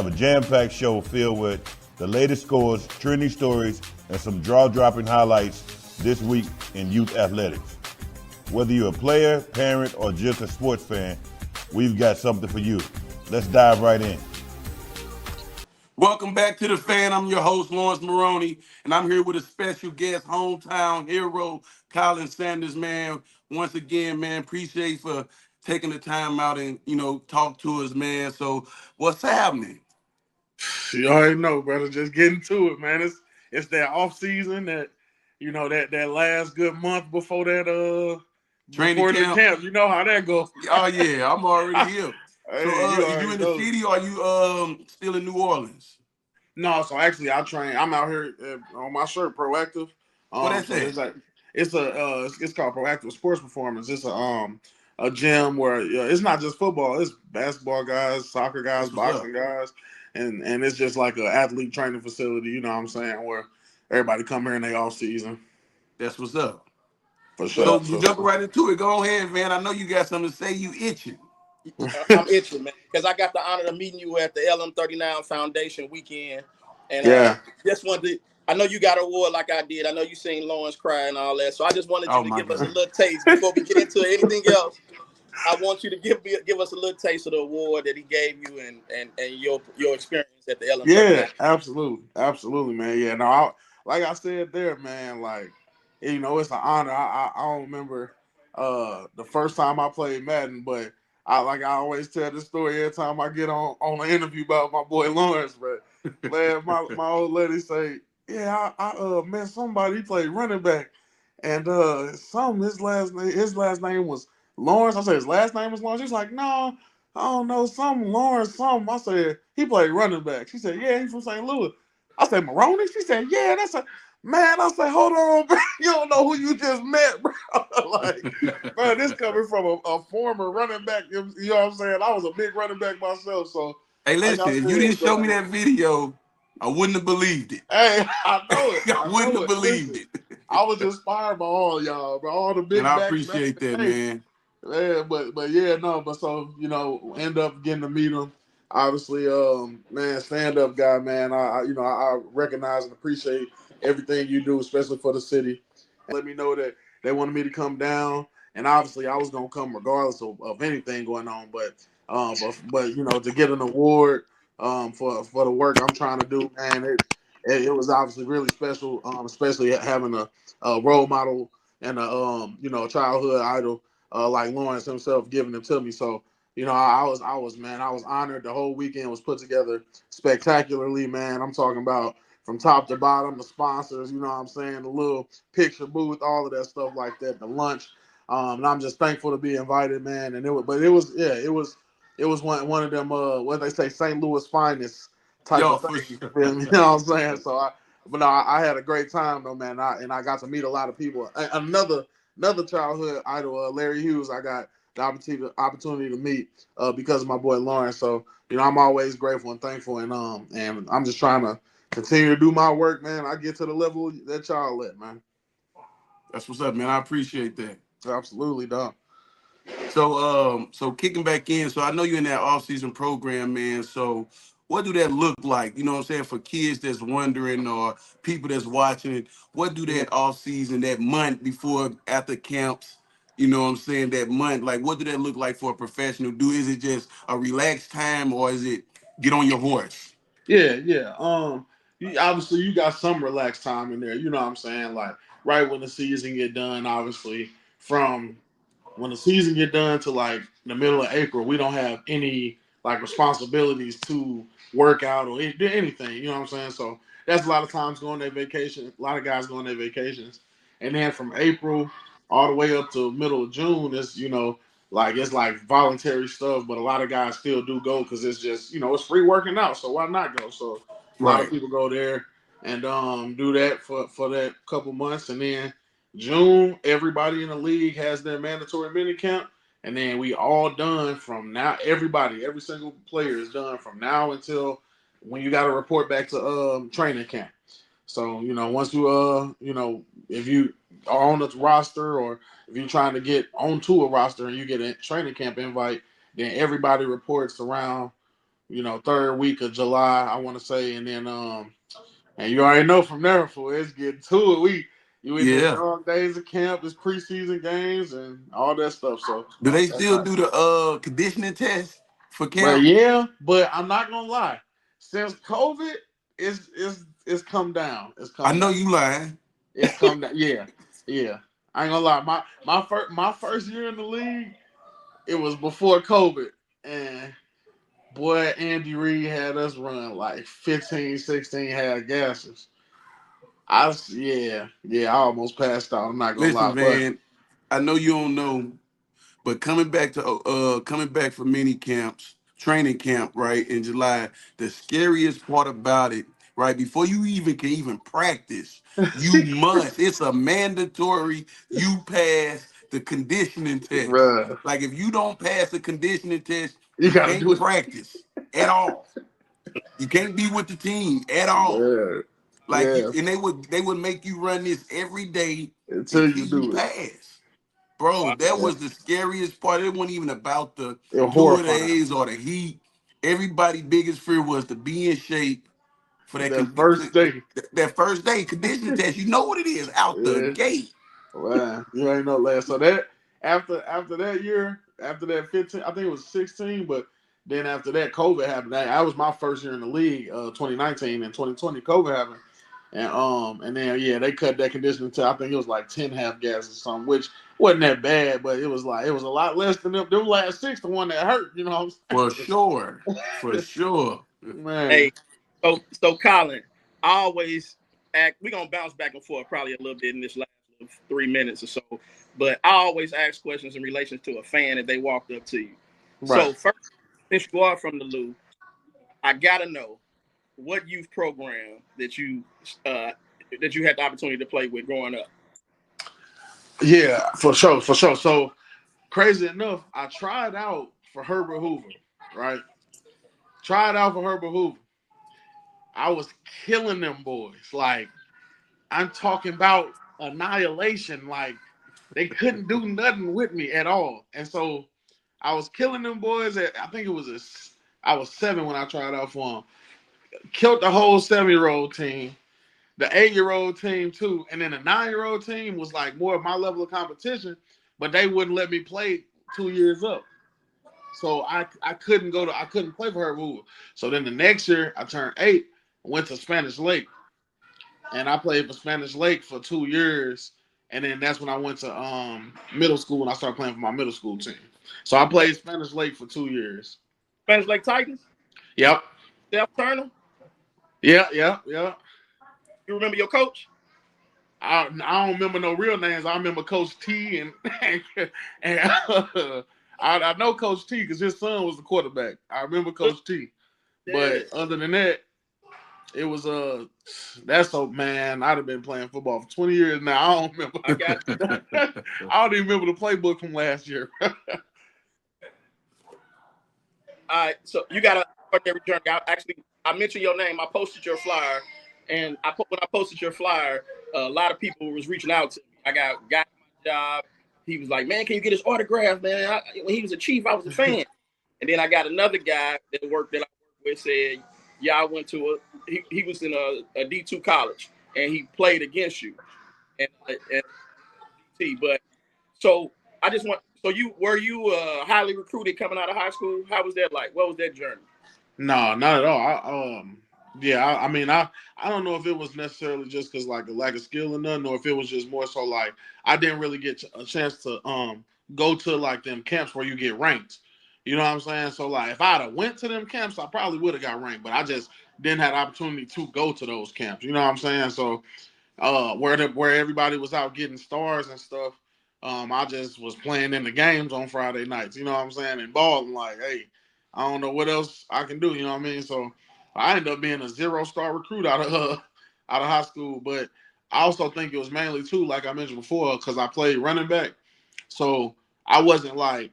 have a jam-packed show filled with the latest scores, trending stories, and some jaw-dropping highlights this week in youth athletics. Whether you're a player, parent, or just a sports fan, we've got something for you. Let's dive right in. Welcome back to the fan. I'm your host, Lawrence Maroney, and I'm here with a special guest, hometown hero, Khalen Saunders, man. Once again, man, appreciate for taking the time out and, talk to us, man. So what's happening? You already know, brother. Just getting to it, man. It's that off season that that last good month before that Training before the camp? camp. You know how that goes. Oh, yeah, I'm already here. So Hey, you is you already in the know. city or are you still in New Orleans? No, so actually I train. I'm out here on my shirt, Proactive. What that's So that? it's called Proactive Sports Performance. It's a gym where it's not just football. It's basketball guys, soccer guys, That's what's up. boxing guys, and it's just like an athlete training facility. You know what I'm saying? Where everybody come here in their off season That's what's up. for So sure. you jump right into it. Go ahead, man. I know you got something to say. You itching. I'm itching, man, because I got the honor of meeting you at the LM39 Foundation weekend, and Yeah. just wanted to. I know you got an award like I did. I know you seen Lawrence cry and all that, so I just wanted you Oh to my give us a God. little taste before we get into anything else. I want you to give us a little taste of the award that he gave you and your experience at the Yeah, LM39. absolutely, man. Yeah, no, like I said there, man. Like, it's an honor. I don't remember the first time I played Madden, but I always tell this story every time I get on an interview about my boy Lawrence. But man, my old lady say, yeah, I met somebody he played running back, and his last name was Lawrence. I said his last name was Lawrence. She's like, no. I don't know, some Lawrence, something. I said, he played running back. She said, yeah, he's from St. Louis. I said, Maroney? She said, yeah, that's a man. I said, hold on, bro. You don't know who you just met, bro. Like, bro, this coming from a former running back. You know what I'm saying? I was a big running back myself. So, Hey, like listen, I if you said, didn't show me that video, I wouldn't have believed it. hey, I know it. I I wouldn't know have it. believed Listen, it. I was inspired by all y'all, bro. All the And big I backs back appreciate in that, the day. man. Yeah, but yeah, no, but so end up getting to meet him. Obviously, man, stand up guy, man. I recognize and appreciate everything you do, especially for the city. Let me know that they wanted me to come down, and obviously I was gonna come regardless of anything going on. But to get an award for the work I'm trying to do, man, it was obviously really special, especially having a role model and a childhood idol like Lawrence himself giving them to me. So I was honored. The whole weekend was put together spectacularly, man. I'm talking about from top to bottom, the sponsors, you know what I'm saying, the little picture booth, all of that stuff like that, the lunch. And I'm just thankful to be invited, man. And it was one of them what they say, St. Louis finest type Yo, of for thing. You sure. feel me? You know what I'm saying? But no, I had a great time though, man. I got to meet a lot of people. Another childhood idol, Larry Hughes. I got the opportunity to meet because of my boy Lawrence. So I'm always grateful and thankful, and I'm just trying to continue to do my work, man. I get to the level that y'all at, man. That's what's up, man. I appreciate that. Absolutely, dog. So kicking back in. So I know you're in that off-season program, man. So what do that look like? You know what I'm saying? For kids that's wondering or people that's watching it, what do that off-season, that month before after camps, you know what I'm saying, that month, like what do that look like for a professional? Is it just a relaxed time or is it get on your horse? Yeah, yeah. Obviously you got some relaxed time in there. You know what I'm saying? Like right when the season get done, obviously from when the season get done to like the middle of April, we don't have any like responsibilities to work out or do anything. You know what I'm saying? So that's a lot of times going their vacation. A lot of guys going their vacations, and then from April all the way up to middle of June, it's like voluntary stuff. But a lot of guys still do go because it's just it's free working out. So why not go? So a lot of Right. people go there and do that for that couple months, and then June, everybody in the league has their mandatory mini camp, and then we all done from now. Every single player is done from now until when you got to report back to training camp. So once if you are on the roster or if you're trying to get onto a roster and you get a training camp invite, then everybody reports around third week of July, I want to say, and then and you already know from there, for it's getting to it. You in the Yeah. dog days of camp, it's preseason games and all that stuff. So Do they that's still nice. do the conditioning test for But camp? yeah, but I'm not gonna lie. Since COVID, it's come down. It's I come know down. you lying. It's come down. Yeah, yeah. I ain't gonna lie. My first year in the league, it was before COVID, and boy, Andy Reid had us run like 15, 16 half gases. I almost passed out. I'm not gonna lie, Listen, but man, I know you don't know, but coming back for mini camps, training camp, right, in July, the scariest part about it, right, before you even can even practice, you must, it's a mandatory, you pass the conditioning test. bruh, Like if you don't pass the conditioning test, you you gotta do can't it, practice at all. You can't be with the team at all. bruh. Like you, Yeah, and they would make you run this every day until until you you do it. pass. Bro, Wow. that Yeah, was the scariest part. It wasn't even about the it was two horrifying. days or the heat. Everybody's biggest fear was to be in shape for The first day, that first day conditioning test. You know what it is out the yeah, gate. man, you ain't no last. So that after that year, after that 15, I think it was 16, but then after that, COVID happened. That was my first year in the league, 2019 and 2020. COVID happened, and then yeah, they cut that conditioning to I think it was like 10 half gas or something, which wasn't that bad, but it was a lot less than them last six, the one that hurt. You know what For sure. For I'm saying? sure. Man, Hey, so Colin, I always act. We're gonna bounce back and forth probably a little bit in this last 3 minutes or so. But I always ask questions in relation to a fan if they walked up to you. right. So first, since you are from the Lou, I gotta know what youth program uh, that you had the opportunity to play with growing up. Yeah, for sure, for sure. So crazy enough, I tried out for Herbert Hoover, right? Tried out for Herbert Hoover. I was killing them boys. Like, I'm talking about annihilation. Like, they couldn't do nothing with me at all. And so I was killing them boys. I think I was 7 when I tried out for them. Killed the whole 7-year-old team, the 8-year-old team too, and then the 9-year-old team was like more of my level of competition, but they wouldn't let me play 2 years up. So I couldn't play for her move. So then the next year I turned 8, went to Spanish Lake, and I played for Spanish Lake for 2 years. And then that's when I went to middle school and I started playing for my middle school team. So I played Spanish Lake for 2 years. Spanish Lake Titans, Yep. Steph Turner. Yeah. You remember your coach? I don't remember no real names. I remember Coach T and I know Coach T because his son was the quarterback. I remember Coach T, Yeah, but other than that, it was that's so man. I'd have been playing football for 20 years now. I don't remember. I got you. I don't even remember the playbook from last year. All right, so you got a ordinary journey. I mentioned your name. I posted your flyer, and when I posted your flyer, a lot of people was reaching out to me. I got a guy at my job. He was like, "Man, can you get his autograph, man?" When he was a chief, I was a fan. And then I got another guy that I worked with said, "Yeah, I went to he was in a D2 college, and he played against you, and D. But so I just want so you were you highly recruited coming out of high school? How was that like? What was that journey?" No, not at all. I mean, I don't know if it was necessarily just because like a lack of skill or nothing, or if it was just more so like I didn't really get a chance to go to like them camps where you get ranked. You know what I'm saying? So like if I'd have went to them camps, I probably would have got ranked, but I just didn't have the opportunity to go to those camps. You know what I'm saying? So where everybody was out getting stars and stuff. I just was playing in the games on Friday nights, you know what I'm saying, and balling like, hey, I don't know what else I can do, you know what I mean? So I ended up being a 0-star recruit out of high school, but I also think it was mainly too, like I mentioned before, because I played running back. So I wasn't like,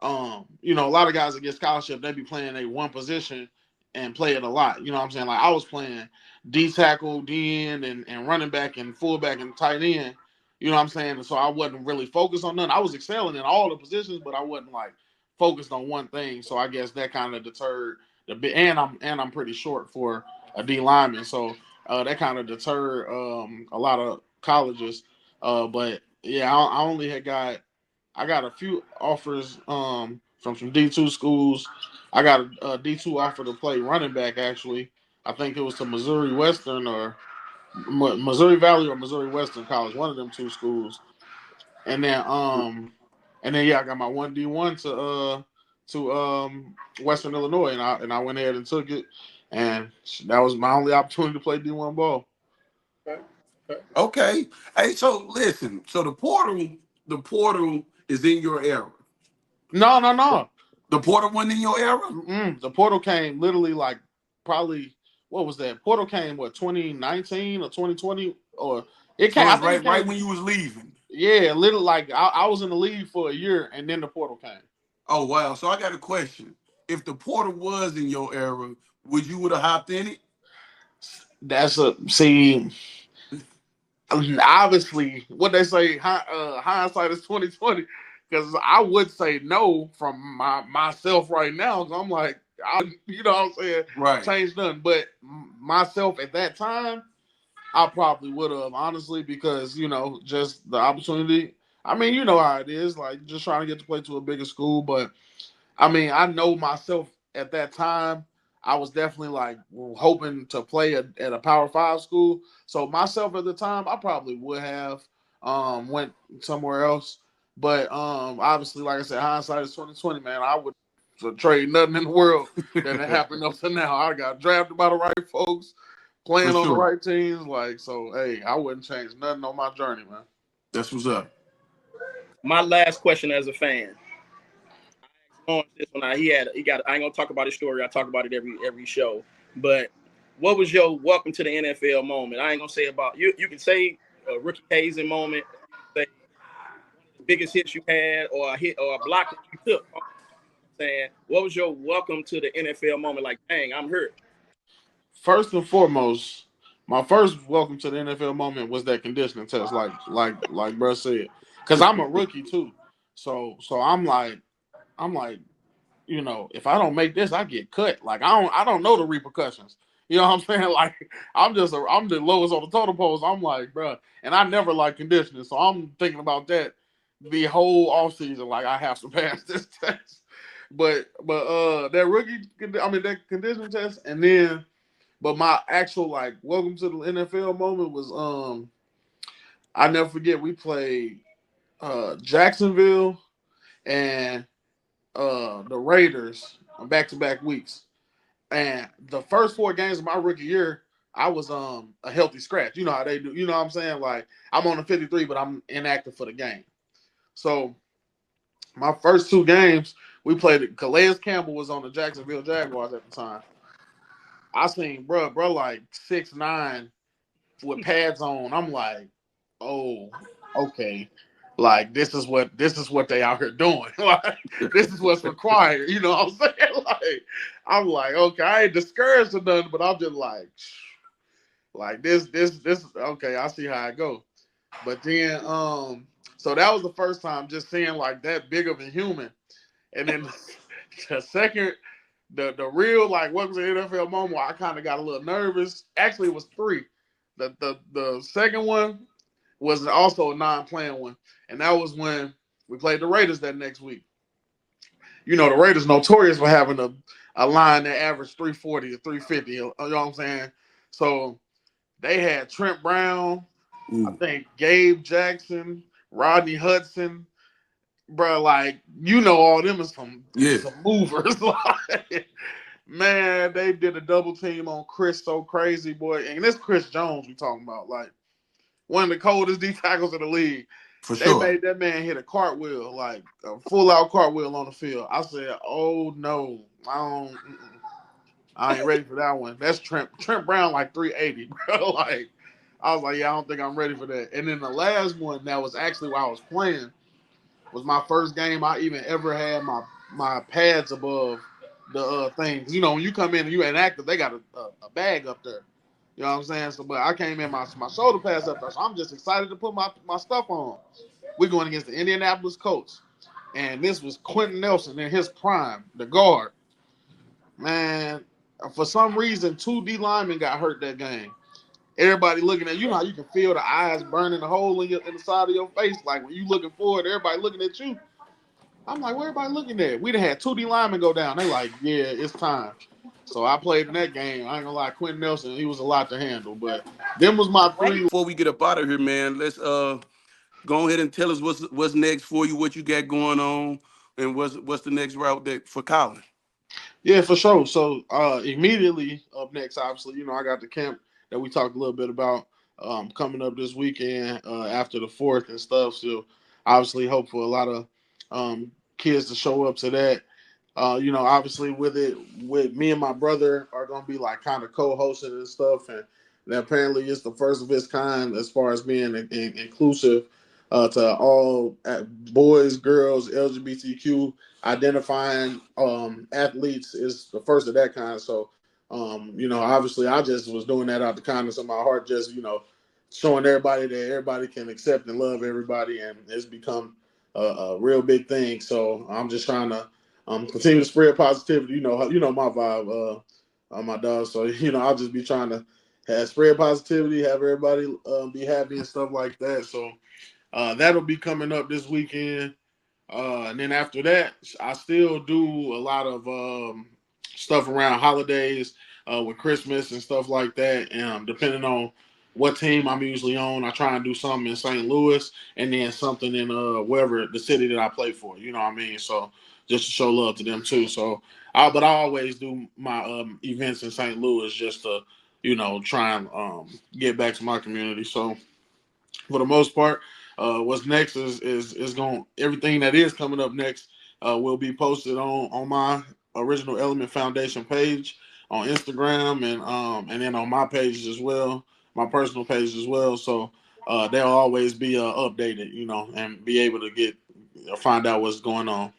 a lot of guys that get scholarship, they be playing a one position and play it a lot. You know what I'm saying? Like I was playing D tackle, D end, and running back and fullback and tight end. You know what I'm saying? And so I wasn't really focused on none. I was excelling in all the positions, but I wasn't like focused on one thing. So I guess that kind of deterred I'm pretty short for a D lineman, so that kind of deterred a lot of colleges. But yeah, I only I got a few offers from some D2 schools. I got a D2 offer to play running back actually. I think it was to Missouri Western or Missouri Valley or Missouri Western College, one of them two schools. And then yeah, I got my 1D1 to Western Illinois, and I went ahead and took it, and that was my only opportunity to play D1 ball. Okay. Hey, so listen. So the portal is in your era. No. The portal wasn't in your era. The portal came literally like probably what was that? Portal came what 2019 or 2020 or it So came. I it's think it right came. when you was leaving. Yeah, little like I was in the league for a year, and then the portal came. Oh wow. So I got a question. If the portal was in your era, would have hopped in it? That's a see. Obviously, what they say, hindsight is 2020. Because I would say no from myself right now. Cause I'm like, you know what I'm saying, Right. change nothing. But myself at that time, I probably would have honestly because just the opportunity. I mean, you know how it is, like just trying to get to play to a bigger school. But I mean, I know myself at that time. I was definitely like hoping to play at a Power Five school. So myself at the time, I probably would have went somewhere else. But obviously, like I said, hindsight is 2020. Man, I would trade nothing in the world that happened up to now. I got drafted by the right folks, For playing on the sure. right teams. Like so, hey, I wouldn't change nothing on my journey, man. That's what's up. My last question as a fan. Lawrence this one. He got. I ain't gonna talk about his story. I talk about it every show. But what was your welcome to the NFL moment? I ain't gonna say about you. You can say a rookie hazing moment. Say the biggest hits you had, or a hit or a block that you took. Saying what was your welcome to the NFL moment? Like, dang, I'm hurt. First and foremost, my first welcome to the NFL moment was that conditioning test, like Bruh said, because I'm a rookie too. So I'm like, if I don't make this, I get cut. Like I don't know the repercussions. You know what I'm saying? Like I'm the lowest on the totem pole. So I'm like, bruh, and I never like conditioning, so I'm thinking about that the whole offseason. Like I have to pass this test. But that conditioning test, and then but my actual like welcome to the NFL moment was I never forget we played Jacksonville and the Raiders on back to back weeks. And the first four games of my rookie year, I was a healthy scratch. You know how they do. You know what I'm saying? Like I'm on the 53, but I'm inactive for the game. So my first two games, we played. Calais Campbell was on the Jacksonville Jaguars at the time. I seen bro like 6'9" with pads on. I'm like, oh, okay. Like this is what they out here doing. Like this is what's required. You know what I'm saying? Like I'm like, okay, I ain't discouraged or nothing, but I'm just like this. Okay, I see how it go. But then so that was the first time just seeing like that big of a human, and then the second. The real like what was the NFL moment? I kind of got a little nervous. Actually, it was three. The second one was also a non-playing one, and that was when we played the Raiders that next week. The Raiders notorious for having a line that averaged 340 or 350. You know what I'm saying? So they had Trent Brown, I Mm. think Gabe Jackson, Rodney Hudson, bro. Like all them is Yeah. some movers. Like, man, they did a double team on Chris so crazy, boy. And this Chris Jones we talking about, like one of the coldest D tackles in the league. For They sure. made that man hit a cartwheel, like a full out cartwheel on the field. I said, "Oh no, I ain't ready for that one." That's Trent Brown, like 380, bro. Like I was like, "Yeah, I don't think I'm ready for that." And then the last one that was actually while I was playing was my first game I even ever had my pads above the thing. When you come in and you inactive, they got a bag up there. You know what I'm saying? So, but I came in my shoulder pads up there, so I'm just excited to put my stuff on. We're going against the Indianapolis Colts, and this was Quentin Nelson in his prime, the guard. Man, for some reason, two D linemen got hurt that game. Everybody looking at you know how you can feel the eyes burning the hole in the side of your face. Like when you looking forward, everybody looking at you. I'm like, where everybody looking at? We done had two D linemen go down. They like, yeah, it's time. So I played in that game. I ain't gonna lie, Quentin Nelson, he was a lot to handle. But them was my three. Before we get up out of here, man, let's go ahead and tell us what's next for you, what you got going on, and what's the next route for Khalen. Yeah, for sure. So immediately up next, obviously, you know, I got the camp that we talked a little bit about coming up this weekend after the fourth and stuff. So obviously hope for a lot of kids to show up to that. You know, obviously with me and my brother are gonna be like kind of co-hosting and stuff, and apparently it's the first of its kind as far as being inclusive to all boys, girls, LGBTQ identifying athletes is the first of that kind. So, you know, obviously I just was doing that out the kindness of my heart, just, you know, showing everybody that everybody can accept and love everybody. And it's become a real big thing. So I'm just trying to continue to spread positivity. You know my vibe, on my dog. So, you know, I'll just be trying to spread positivity, have everybody be happy and stuff like that. So that'll be coming up this weekend. And then after that, I still do a lot of stuff around holidays with Christmas and stuff like that. And depending on what team I'm usually on, I try and do something in St. Louis and then something in wherever the city that I play for. You know what I mean? So just to show love to them too. So, but I always do my events in St. Louis just to, you know, try and get back to my community. So for the most part, what's next is going everything that is coming up next will be posted on my original Element Foundation page on Instagram and then on my pages as well, my personal page as well. So they'll always be updated, you know, and be able to get find out what's going on.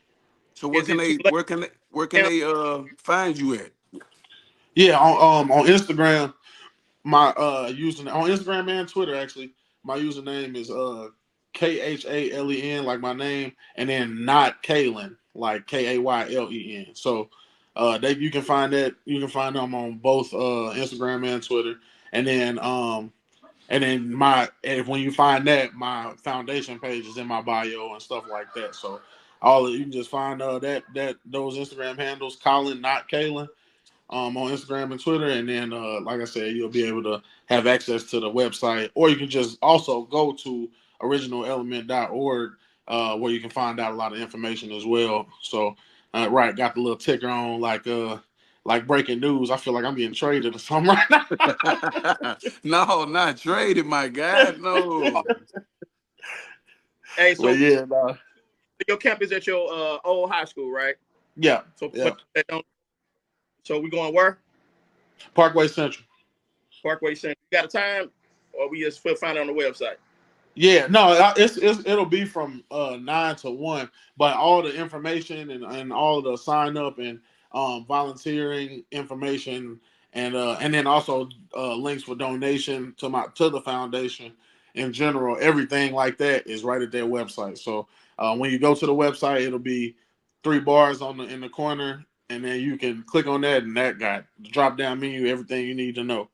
So where Is can it too they late? find you at? Yeah, on Instagram, my username on Instagram and Twitter actually, my username is Khalen, like my name, and then not Khalen, like Kayle. So they you can find them on both Instagram and Twitter. And then my if when you find that, my foundation page is in my bio and stuff like that. So you can just find that those Instagram handles, Colin, not Kalen, on Instagram and Twitter, and then like I said, you'll be able to have access to the website, or you can just also go to originalelement.org, where you can find out a lot of information as well. So, right, got the little ticker on like breaking news. I feel like I'm getting traded or something right now. No, not traded, my guy. No. Hey, But so yeah, nah. your camp is at your old high school, right? Yeah, So yeah. so we going where? Parkway Central. Parkway Center. You got a time, or we just find it on the website? Yeah, no, it'll be from 9 to 1, but all the information and all the sign up and volunteering information and then also links for donation to the foundation in general, everything like that is right at their website. So when you go to the website, it'll be three bars in the corner, and then you can click on that, and that got the drop down menu, everything you need to know.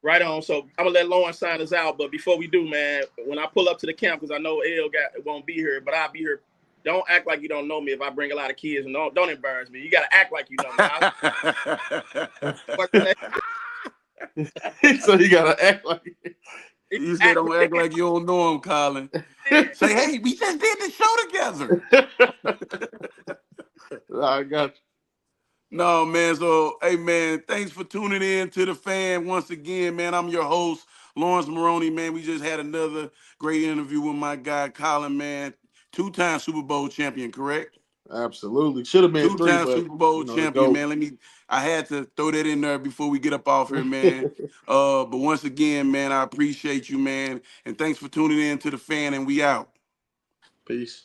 Right on. So I'm gonna let Lauren sign us out. But before we do, man, when I pull up to the camp, because I know L won't be here, but I'll be here. Don't act like you don't know me if I bring a lot of kids, and don't embarrass me. You gotta act like you know me. So you gotta act like You said don't act like you don't know him, Colin. Say, hey, we just did the show together. I got you. No, man. So, hey, man, thanks for tuning in to the fan once again, man. I'm your host, Lawrence Maroney, man. We just had another great interview with my guy, Colin, man. Two-time Super Bowl champion, correct? Absolutely. Should have been three, Two-time but Super Bowl you know, the champion, GOAT. man. I had to throw that in there before we get up off here, man. But once again, man, I appreciate you, man. And thanks for tuning in to the fan, and we out. Peace.